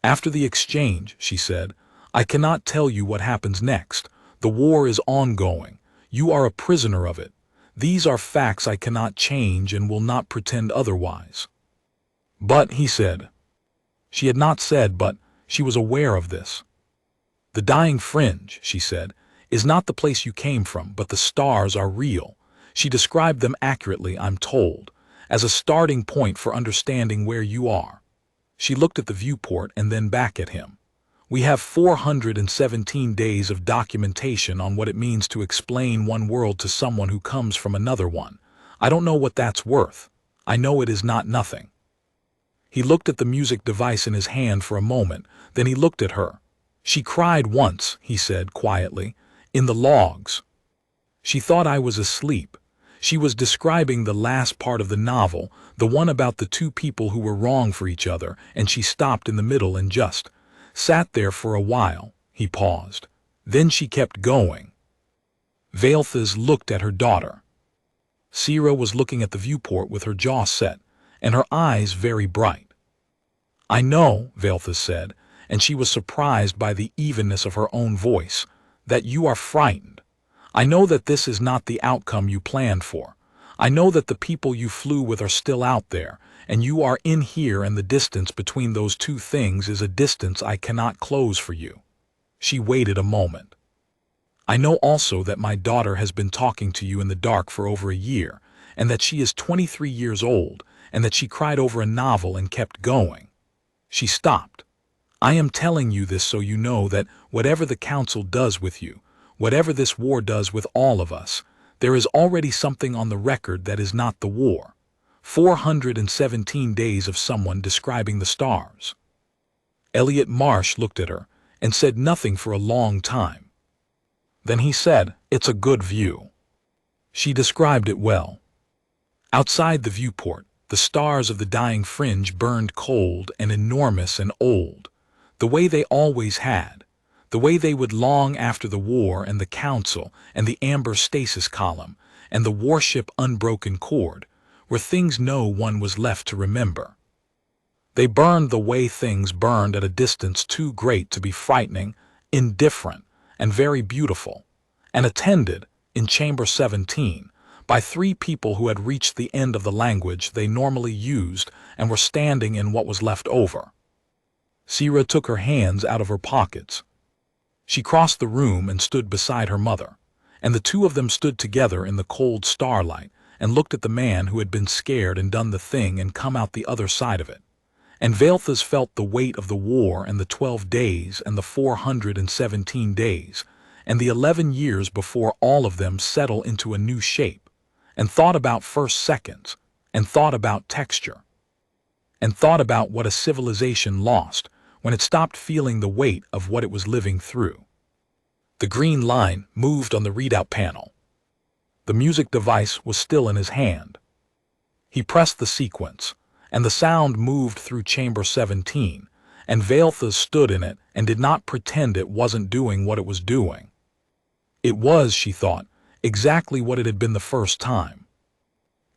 After the exchange, she said, I cannot tell you what happens next. The war is ongoing. You are a prisoner of it. These are facts I cannot change and will not pretend otherwise. But, he said. She had not said, but she was aware of this. The dying fringe, she said, is not the place you came from, but the stars are real. She described them accurately, I'm told, as a starting point for understanding where you are. She looked at the viewport and then back at him. We have 417 days of documentation on what it means to explain one world to someone who comes from another one. I don't know what that's worth. I know it is not nothing. He looked at the music device in his hand for a moment, then he looked at her. She cried once, he said quietly, in the logs. She thought I was asleep. She was describing the last part of the novel, the one about the two people who were wrong for each other, and she stopped in the middle and just sat there for a while. He paused. Then she kept going. Veilthas looked at her daughter. Sira was looking at the viewport with her jaw set, and her eyes very bright. I know, Veilthas said, and she was surprised by the evenness of her own voice, that you are frightened. I know that this is not the outcome you planned for. I know that the people you flew with are still out there, and you are in here, and the distance between those two things is a distance I cannot close for you. She waited a moment. I know also that my daughter has been talking to you in the dark for over a year, and that she is 23 years old, and that she cried over a novel and kept going. She stopped. I am telling you this so you know that whatever the Council does with you, whatever this war does with all of us, there is already something on the record that is not the war. 417 days of someone describing the stars. Elliot Marsh looked at her and said nothing for a long time. Then he said, it's a good view. She described it well. Outside the viewport, the stars of the dying fringe burned cold and enormous and old, the way they always had, the way they would long after the war and the Council and the amber stasis column and the warship unbroken cord, were things no one was left to remember. They burned the way things burned at a distance too great to be frightening, indifferent, and very beautiful, and attended, in Chamber 17, by 3 people who had reached the end of the language they normally used and were standing in what was left over. Sira took her hands out of her pockets. She crossed the room and stood beside her mother, and the two of them stood together in the cold starlight and looked at the man who had been scared and done the thing and come out the other side of it. And Veilthas felt the weight of the war and the 12 days and the 417 days and the 11 years before all of them settle into a new shape, and thought about first seconds, and thought about texture, and thought about what a civilization lost when it stopped feeling the weight of what it was living through. The green line moved on the readout panel. The music device was still in his hand. He pressed the sequence, and the sound moved through Chamber 17, and Veilthas stood in it and did not pretend it wasn't doing what it was doing. It was, she thought, exactly what it had been the first time.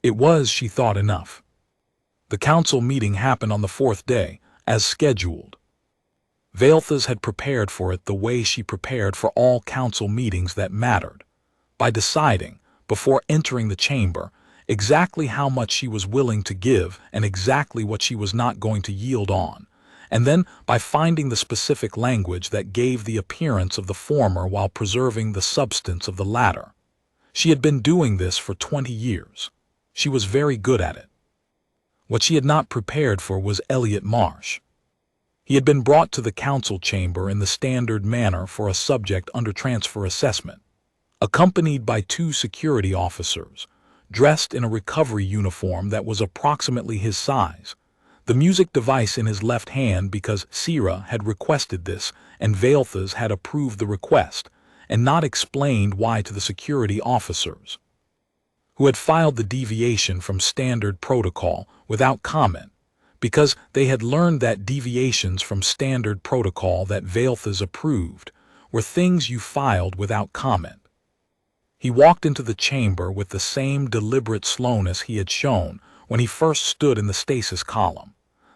It was, she thought, enough. The council meeting happened on the 4th day, as scheduled. Veilthas had prepared for it the way she prepared for all council meetings that mattered, by deciding, before entering the chamber, exactly how much she was willing to give and exactly what she was not going to yield on, and then by finding the specific language that gave the appearance of the former while preserving the substance of the latter. She had been doing this for 20 years. She was very good at it. What she had not prepared for was Elliot Marsh. He had been brought to the council chamber in the standard manner for a subject under transfer assessment, accompanied by 2 security officers, dressed in a recovery uniform that was approximately his size, the music device in his left hand because Sira had requested this and Veilthas had approved the request and not explained why to the security officers, who had filed the deviation from standard protocol without comment, because they had learned that deviations from standard protocol that Veilthas approved were things you filed without comment. He walked into the chamber with the same deliberate slowness he had shown when he first stood in the stasis column,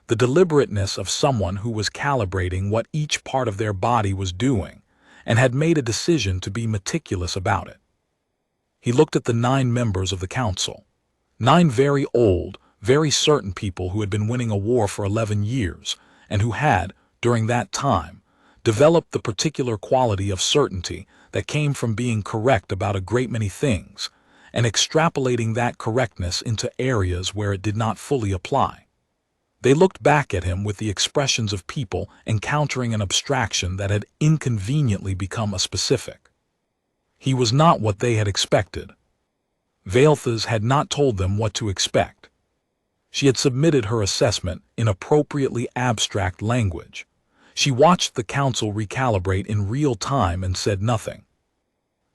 the deliberateness of someone who was calibrating what each part of their body was doing and had made a decision to be meticulous about it. He looked at the 9 members of the council, 9 very old, very certain people who had been winning a war for 11 years and who had, during that time, developed the particular quality of certainty that came from being correct about a great many things and extrapolating that correctness into areas where it did not fully apply. They looked back at him with the expressions of people encountering an abstraction that had inconveniently become a specific. He was not what they had expected. Veilthas had not told them what to expect. She had submitted her assessment in appropriately abstract language. She watched the council recalibrate in real time and said nothing.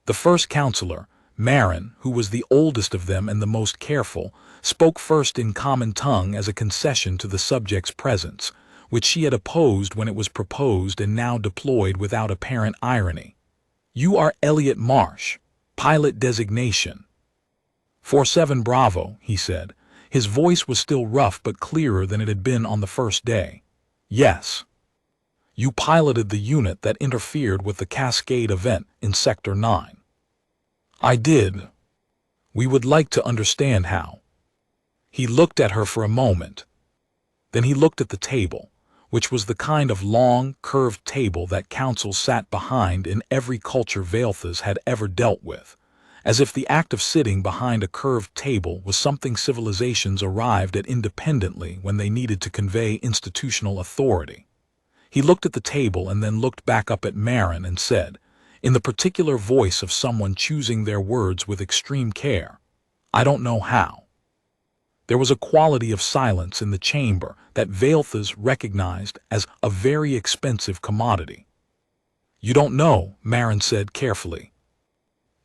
The first counselor, Marin, who was the oldest of them and the most careful, spoke first in common tongue as a concession to the subject's presence, which she had opposed when it was proposed and now deployed without apparent irony. "You are Elliot Marsh, pilot designation." 47 Bravo, he said. His voice was still rough but clearer than it had been on the first day. "Yes. You piloted the unit that interfered with the Cascade event in Sector 9. "I did. We would like to understand how." He looked at her for a moment. Then he looked at the table, which was the kind of long, curved table that councils sat behind in every culture Veilthas had ever dealt with, as if the act of sitting behind a curved table was something civilizations arrived at independently when they needed to convey institutional authority. He looked at the table and then looked back up at Marin and said, in the particular voice of someone choosing their words with extreme care, "I don't know how." There was a quality of silence in the chamber that Veilthas recognized as a very expensive commodity. "You don't know," Marin said carefully.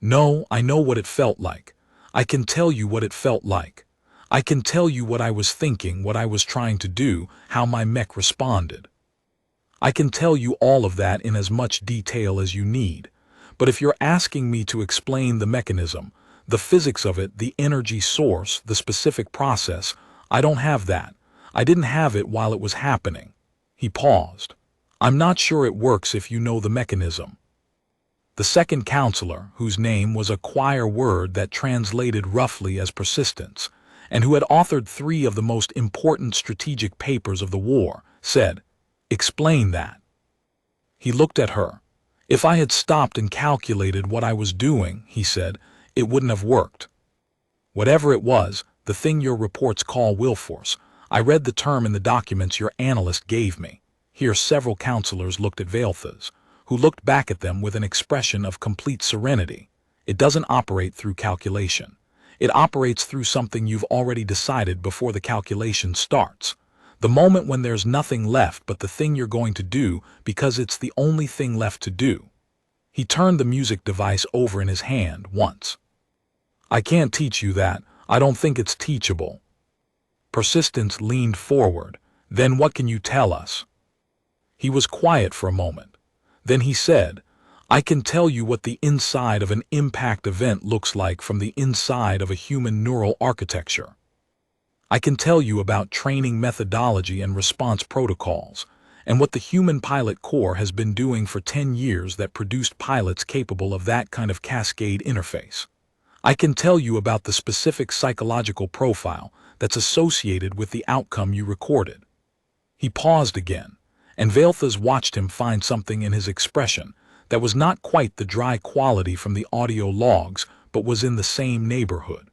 "No, I know what it felt like. I can tell you what it felt like. I can tell you what I was thinking, what I was trying to do, how my mech responded. I can tell you all of that in as much detail as you need, but if you're asking me to explain the mechanism, the physics of it, the energy source, the specific process, I don't have that. I didn't have it while it was happening." He paused. "I'm not sure it works if you know the mechanism." The second counselor, whose name was a choir word that translated roughly as persistence, and who had authored 3 of the most important strategic papers of the war, said, "Explain that." He looked at her. "If I had stopped and calculated what I was doing," he said, "it wouldn't have worked. Whatever it was, the thing your reports call willforce, I read the term in the documents your analyst gave me." Here several counselors looked at Veilthas, who looked back at them with an expression of complete serenity. "It doesn't operate through calculation. It operates through something you've already decided before the calculation starts. The moment when there's nothing left but the thing you're going to do because it's the only thing left to do." He turned the music device over in his hand once. "I can't teach you that. I don't think it's teachable." Persistence leaned forward. "Then what can you tell us?" He was quiet for a moment. Then he said, "I can tell you what the inside of an impact event looks like from the inside of a human neural architecture. I can tell you about training methodology and response protocols, and what the human pilot corps has been doing for 10 years that produced pilots capable of that kind of cascade interface. I can tell you about the specific psychological profile that's associated with the outcome you recorded." He paused again, and Veilthas watched him find something in his expression that was not quite the dry quality from the audio logs, but was in the same neighborhood.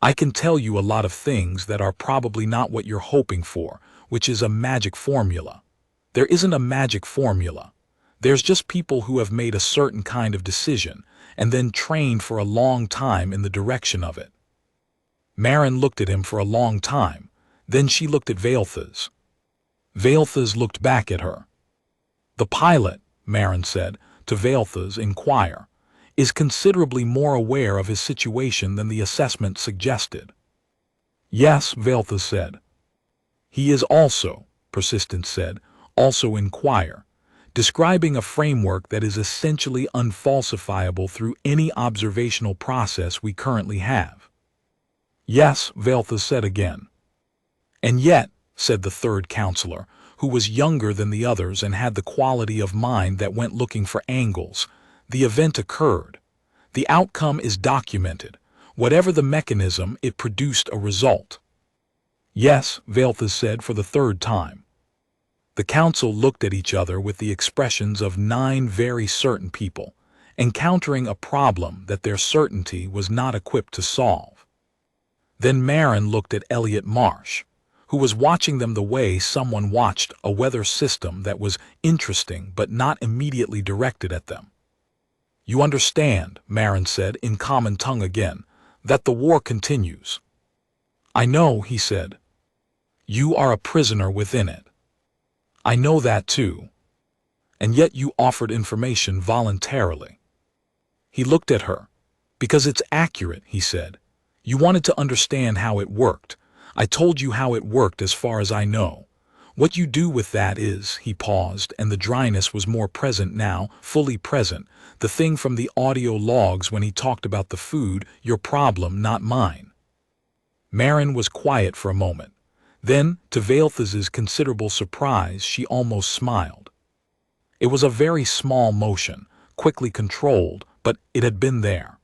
"I can tell you a lot of things that are probably not what you're hoping for, which is a magic formula. There isn't a magic formula. There's just people who have made a certain kind of decision and then trained for a long time in the direction of it." Marin looked at him for a long time. Then she looked at Veilthas. Veilthas looked back at her. "The pilot," Marin said, to Veilthas in choir, "is considerably more aware of his situation than the assessment suggested." "Yes," Veilthas said. "He is also," Persistence said, "also in choir, describing a framework that is essentially unfalsifiable through any observational process we currently have. Yes, Veltha said again. And yet, said the third counselor, who was younger than the others and had the quality of mind that went looking for angles, the event occurred. The outcome is documented. Whatever the mechanism, it produced a result. Yes, Veltha said for the third time. The council looked at each other with the expressions of 9 very certain people, encountering a problem that their certainty was not equipped to solve. Then Marin looked at Elliot Marsh, who was watching them the way someone watched a weather system that was interesting but not immediately directed at them. You understand, Marin said in common tongue again, that the war continues. I know, he said. You are a prisoner within it. I know that too. And yet you offered information voluntarily. He looked at her. Because it's accurate, he said. You wanted to understand how it worked. I told you how it worked as far as I know. What you do with that is, he paused, and the dryness was more present now, fully present, the thing from the audio logs when he talked about the food, your problem, not mine. Marin was quiet for a moment. Then, to Veltha's considerable surprise, she almost smiled. It was a very small motion, quickly controlled, but it had been there.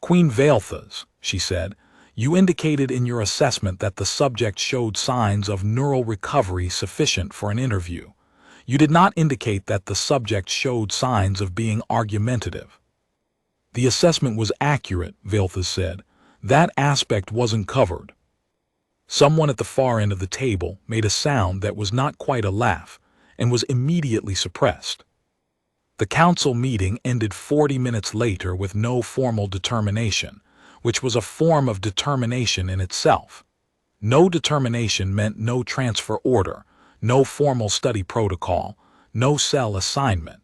Queen Veltha's, she said, you indicated in your assessment that the subject showed signs of neural recovery sufficient for an interview. You did not indicate that the subject showed signs of being argumentative. The assessment was accurate, Veltha said. That aspect wasn't covered. Someone at the far end of the table made a sound that was not quite a laugh and was immediately suppressed. The council meeting ended 40 minutes later with no formal determination, which was a form of determination in itself. No determination meant no transfer order, no formal study protocol, no cell assignment.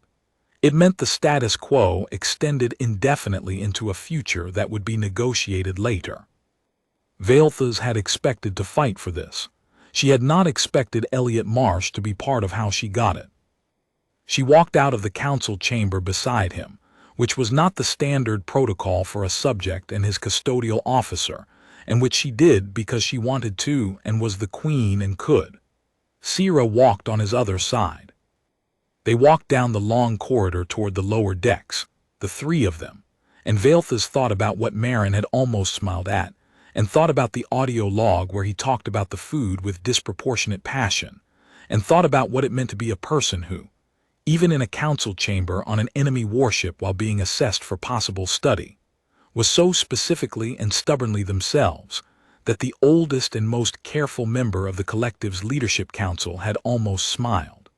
It meant the status quo extended indefinitely into a future that would be negotiated later. Veltha's had expected to fight for this. She had not expected Elliot Marsh to be part of how she got it. She walked out of the council chamber beside him, which was not the standard protocol for a subject and his custodial officer, and which she did because she wanted to and was the queen and could. Sira walked on his other side. They walked down the long corridor toward the lower decks, the 3 of them, and Veltha's thought about what Marin had almost smiled at, and thought about the audio log where he talked about the food with disproportionate passion, and thought about what it meant to be a person who, even in a council chamber on an enemy warship while being assessed for possible study, was so specifically and stubbornly themselves that the oldest and most careful member of the collective's leadership council had almost smiled.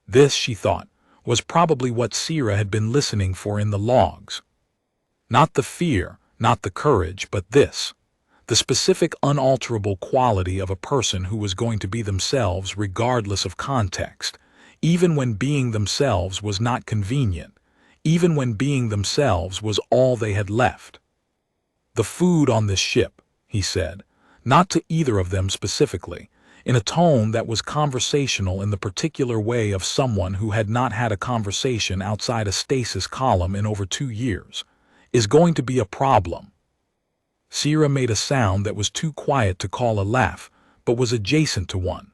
This, she thought, was probably what Sira had been listening for in the logs. Not the fear, not the courage, but this. The specific unalterable quality of a person who was going to be themselves regardless of context, even when being themselves was not convenient, even when being themselves was all they had left. The food on this ship, he said, not to either of them specifically, in a tone that was conversational in the particular way of someone who had not had a conversation outside a stasis column in over 2 years, is going to be a problem. Sira made a sound that was too quiet to call a laugh, but was adjacent to one.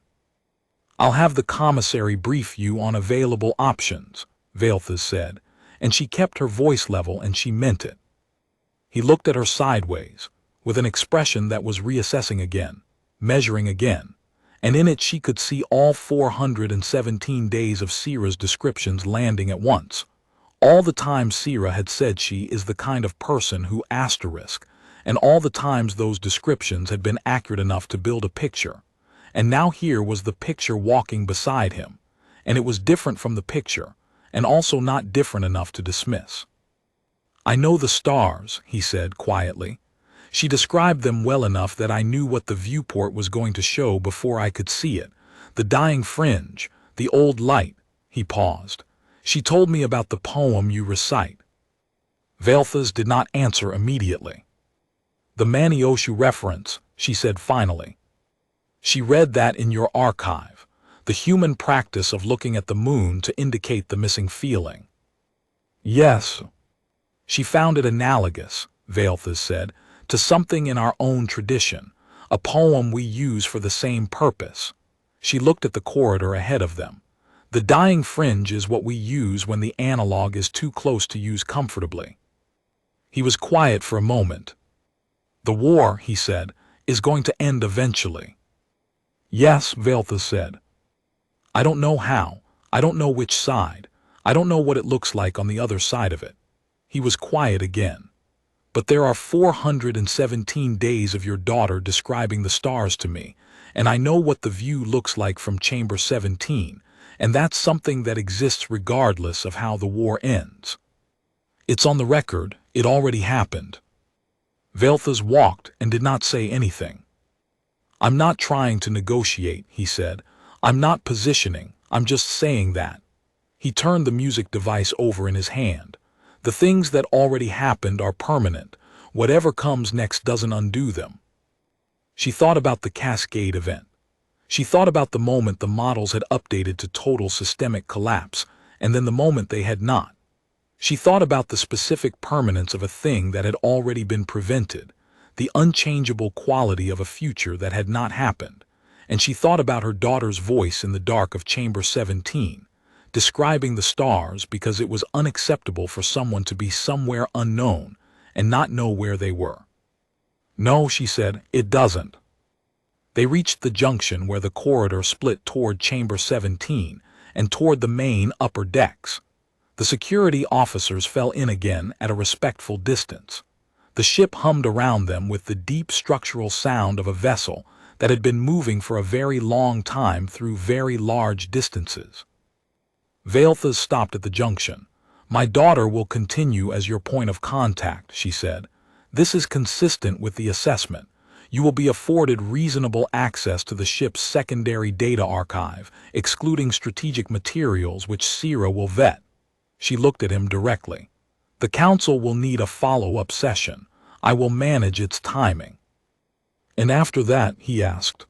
I'll have the commissary brief you on available options, Veltha said, and she kept her voice level and she meant it. He looked at her sideways, with an expression that was reassessing again, measuring again, and in it she could see all 417 days of Sira's descriptions landing at once. All the times Sira had said she is the kind of person who asterisk, and all the times those descriptions had been accurate enough to build a picture. And now here was the picture walking beside him, and it was different from the picture, and also not different enough to dismiss. I know the stars, he said quietly. She described them well enough that I knew what the viewport was going to show before I could see it. The dying fringe, the old light. He paused. She told me about the poem you recite. Veltha's did not answer immediately. The Manioshu reference, she said finally. She read that in your archive. the human practice of looking at the moon to indicate the missing feeling. Yes. She found it analogous, Veilthas said, to something in our own tradition, a poem we use for the same purpose. She looked at the corridor ahead of them. The dying fringe is what we use when the analog is too close to use comfortably. He was quiet for a moment. The war, he said, is going to end eventually. Yes, Veilthas said. I don't know how. I don't know which side. I don't know what it looks like on the other side of it. He was quiet again. But there are 417 days of your daughter describing the stars to me, and I know what the view looks like from Chamber 17, and that's something that exists regardless of how the war ends. It's on the record, it already happened. Veilthas walked and did not say anything. I'm not trying to negotiate, he said. I'm not positioning, I'm just saying that. He turned the music device over in his hand. The things that already happened are permanent. Whatever comes next doesn't undo them. She thought about the Cascade event. She thought about the moment the models had updated to total systemic collapse, and then the moment they had not. She thought about the specific permanence of a thing that had already been prevented, the unchangeable quality of a future that had not happened, and she thought about her daughter's voice in the dark of Chamber 17, describing the stars because it was unacceptable for someone to be somewhere unknown and not know where they were. No, she said, it doesn't. They reached the junction where the corridor split toward Chamber 17 and toward the main upper decks. The security officers fell in again at a respectful distance. The ship hummed around them with the deep structural sound of a vessel that had been moving for a very long time through very large distances. Veilthas stopped at the junction. My daughter will continue as your point of contact, she said. This is consistent with the assessment. You will be afforded reasonable access to the ship's secondary data archive, excluding strategic materials which Sierra will vet. She looked at him directly. The council will need a follow-up session. I will manage its timing. And after that, he asked.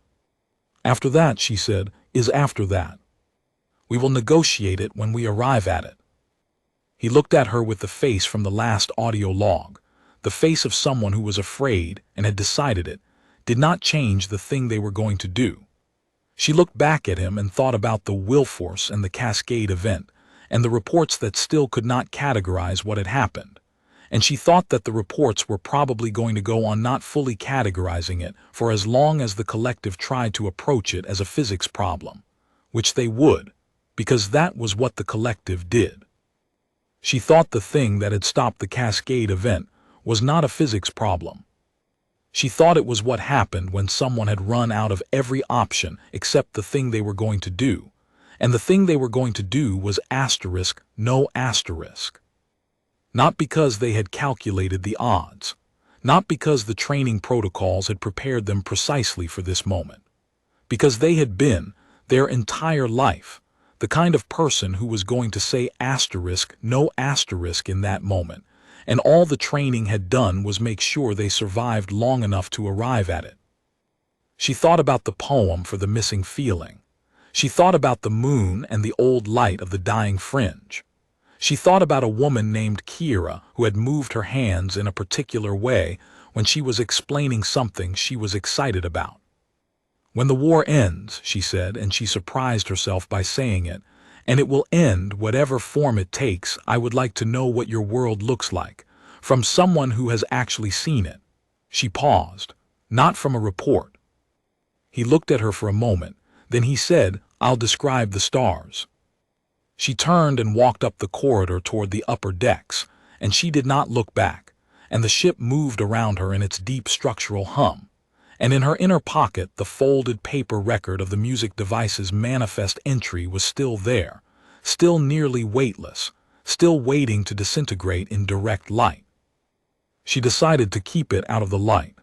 After that, she said, is after that. We will negotiate it when we arrive at it. He looked at her with the face from the last audio log, the face of someone who was afraid and had decided it, did not change the thing they were going to do. She looked back at him and thought about the Wilforce and the Cascade event, and the reports that still could not categorize what had happened. And she thought that the reports were probably going to go on not fully categorizing it for as long as the collective tried to approach it as a physics problem, which they would, because that was what the collective did. She thought the thing that had stopped the Cascade event was not a physics problem. She thought it was what happened when someone had run out of every option except the thing they were going to do, and the thing they were going to do was asterisk, no asterisk. Not because they had calculated the odds, not because the training protocols had prepared them precisely for this moment, because they had been, their entire life, the kind of person who was going to say asterisk, no asterisk in that moment, and all the training had done was make sure they survived long enough to arrive at it. She thought about the poem for the missing feeling. She thought about the moon and the old light of the dying fringe. She thought about a woman named Kira who had moved her hands in a particular way when she was explaining something she was excited about. When the war ends, she said, and she surprised herself by saying it, and it will end whatever form it takes, I would like to know what your world looks like, from someone who has actually seen it. She paused, not from a report. He looked at her for a moment, then he said, I'll describe the stars. She turned and walked up the corridor toward the upper decks, and she did not look back, and the ship moved around her in its deep structural hum. And in her inner pocket the folded paper record of the music device's manifest entry was still there, still nearly weightless, still waiting to disintegrate in direct light. She decided to keep it out of the light.